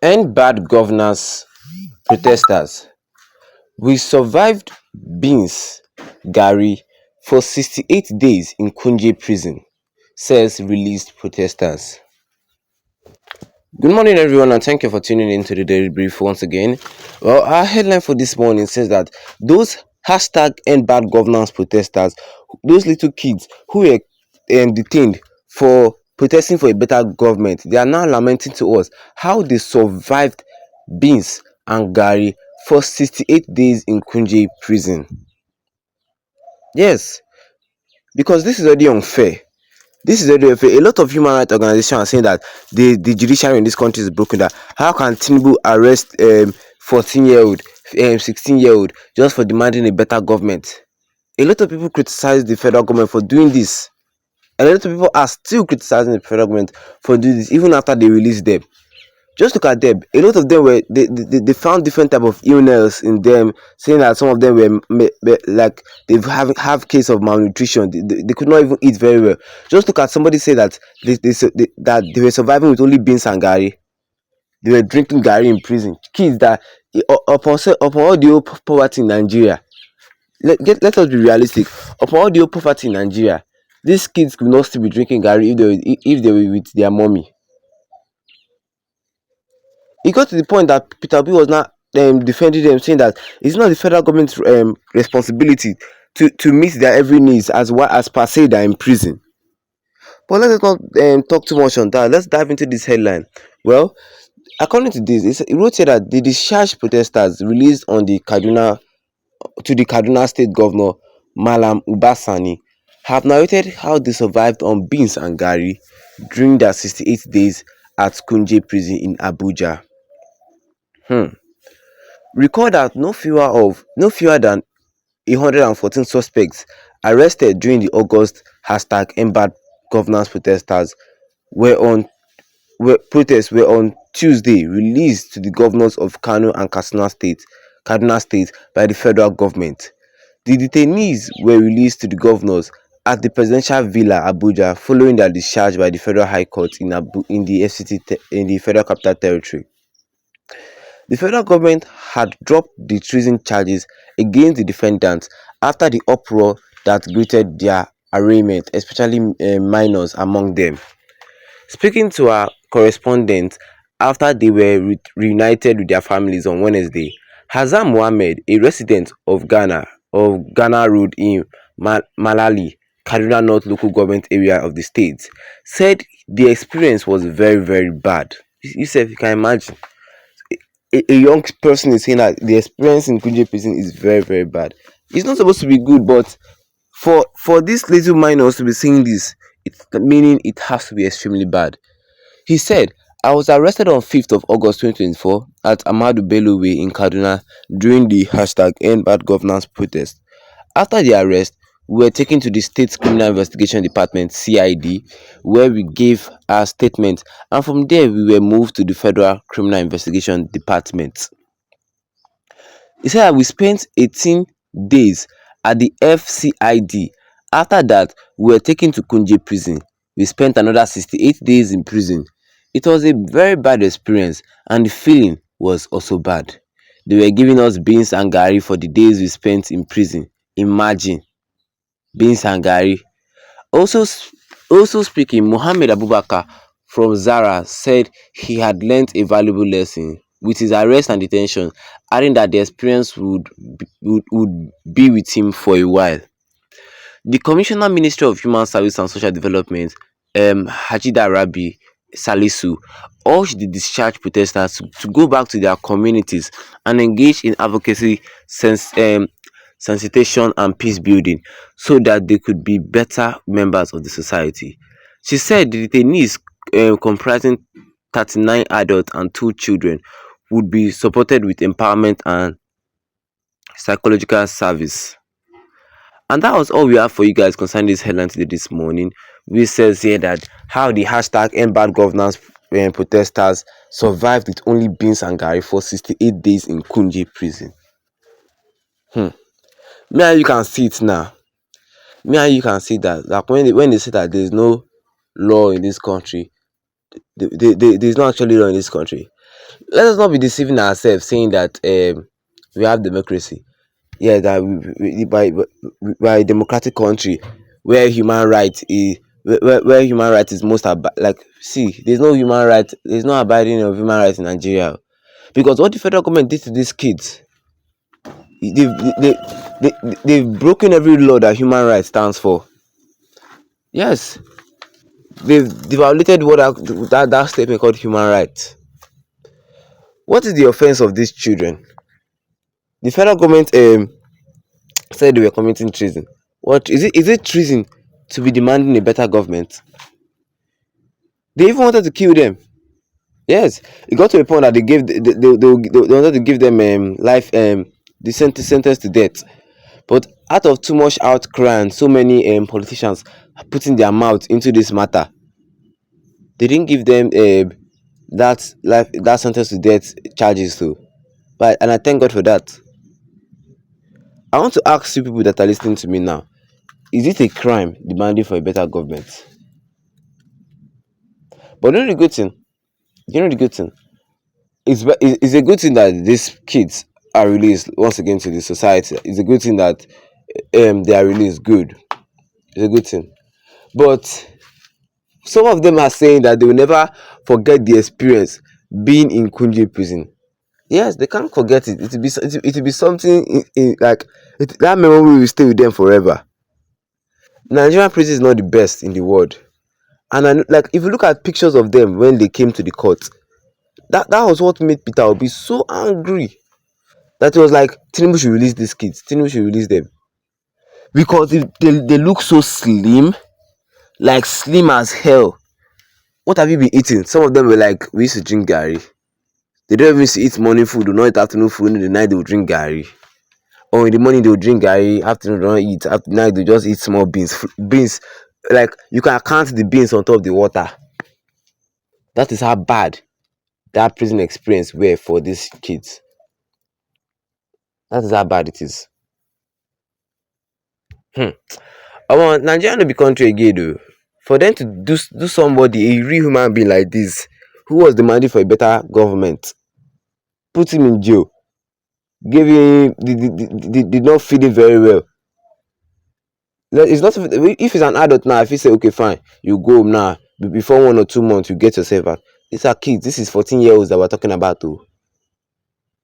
End bad governance protesters. We survived beans Garri for 68 days in Kunje prison, says released protesters. Good morning, everyone, and thank you for tuning in to the Daily Brief once again. Well, our headline for this morning says that those hashtag end bad governance protesters, those little kids who were detained for protesting for a better government, they are now lamenting to us how they survived beans and Garri for 68 days in Kunje prison. Yes, because this is already unfair. This is already unfair. A lot of human rights organizations are saying that the judiciary in this country is broken. That how can Tinubu arrest 14-year-old, 16-year-old just for demanding a better government? A lot of people criticize the federal government for doing this. And a lot of people are still criticizing the federal government for doing this even after they release them. Just look at them. A lot of them were they found different type of illness in them, saying that some of them like they have case of malnutrition. They could not even eat very well. Just look at somebody say that that they were surviving with only beans and Garri. They were drinking Garri in prison. Kids that upon all the whole poverty in Nigeria. Let us be realistic. Upon all the whole poverty in Nigeria, these kids could not still be drinking Garri if they were with their mommy. It got to the point that Peter Obi was not defending them, saying that it's not the federal government's responsibility to meet their every needs as well as per se they're in prison. But let us not talk too much on that. Let's dive into this headline. Well, according to this, it wrote here that the discharged protesters released on the Kaduna to the Kaduna State Governor Malam Ubasani have narrated how they survived on beans and Garri during their 68 days at Kunje prison in Abuja. Recall that no fewer than 114 suspects arrested during the August #Embed governance protesters were on protests were on Tuesday released to the governors of Kano and Kaduna State by the federal government. The detainees were released to the governors at the Presidential Villa, Abuja, following their discharge by the Federal High Court in the in the Federal Capital Territory. The federal government had dropped the treason charges against the defendants after the uproar that greeted their arraignment, especially minors among them. Speaking to our correspondent after they were reunited with their families on Wednesday, Hazam Mohammed, a resident of Ghana Road in Malali, Kaduna North local government area of the state, said the experience was very, very bad. You can imagine a young person is saying that the experience in Kuje prison is very, very bad. It's not supposed to be good, but for these little minors to be saying this, it's meaning it has to be extremely bad. He said, I was arrested on 5th of August 2024 at Amadu Bello Way in Kaduna during the #End Bad Governance protest. After the arrest, we were taken to the State Criminal Investigation Department (CID), where we gave our statement, and from there we were moved to the Federal Criminal Investigation Department. He said that we spent 18 days at the FCID. After that, we were taken to Kunje prison. We spent another 68 days in prison. It was a very bad experience, and the feeling was also bad. They were giving us beans and Garri for the days we spent in prison. Imagine, beans and Garri. Also, also speaking, Mohammed Abubakar from Zara said he had learnt a valuable lesson with his arrest and detention, adding that the experience would be with him for a while. The Commissioner Ministry of Human Service and Social Development, Hajida Rabi Salisu, urged the discharged protesters to go back to their communities and engage in advocacy, sensitization, and peace building so that they could be better members of the society. She said the detainees, comprising 39 adults and 2 children, would be supported with empowerment and psychological service. And that was all we have for you guys concerning this headline today this morning. We says here that how the #End Bad Governance protesters survived with only beans and Garri for 68 days in Kunji prison. Me and you can see it now. Me and you can see that like when they say that there is no law in this country, there's not actually law in this country. Let us not be deceiving ourselves saying that we have democracy. Yeah, that by a democratic country where human rights is where human rights is like, see, there's no human right, there's no abiding of human rights in Nigeria. Because what the federal government did to these kids, they've they, they've broken every law that human rights stands for. Yes, they've violated what that statement called human rights. What is the offense of these children? The federal government said they were committing treason. What is it? Is it treason to be demanding a better government? They even wanted to kill them. Yes, it got to a point that they wanted to give them life, the sentence to death. But out of too much outcry and so many politicians putting their mouth into this matter, they didn't give them that sentence to death charges too. But and I thank God for that. I want to ask you people that are listening to me now: is it a crime demanding for a better government? But you know the good thing. You know the good thing. It's a good thing that these kids are released once again to the society. It's a good thing that they are released. Good. It's a good thing. But some of them are saying that they will never forget the experience being in Kunje prison. Yes, they can't forget it. It will be something like that memory will stay with them forever. Nigerian prison is not the best in the world, and like if you look at pictures of them when they came to the court, that was what made Peter Obi so angry. That was like Tinubu should release these kids. Tinubu should release them because they look so slim, like slim as hell. What have you been eating? Some of them were like, we used to drink Garri. They don't even used to eat morning food, do not eat afternoon food. In the night they will drink Garri. Or in the morning they will drink Garri. Afternoon they don't eat. After night they just eat small beans. Beans, like you can count the beans on top of the water. That is how bad that prison experience were for these kids. That is how bad it is. I want Nigeria to be country again though. For them to do somebody, a real human being like this, who was demanding for a better government, put him in jail, gave him did not feed him very well. It's not if he's an adult now. If he say okay fine, you go home now. Before 1 or 2 months, you get yourself out. These are kids. This is 14-year-olds that we're talking about too.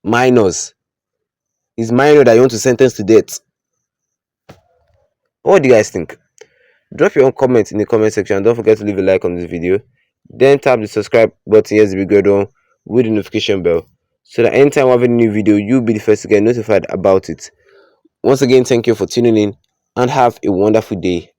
Minors. It's minor that you want to sentence to death. What do you guys think? Drop your own comments in the comment section. Don't forget to leave a like on this video. Then tap the subscribe button, yes, the big red one, with the notification bell, so that anytime we have a new video, you'll be the first to get notified about it. Once again, thank you for tuning in and have a wonderful day.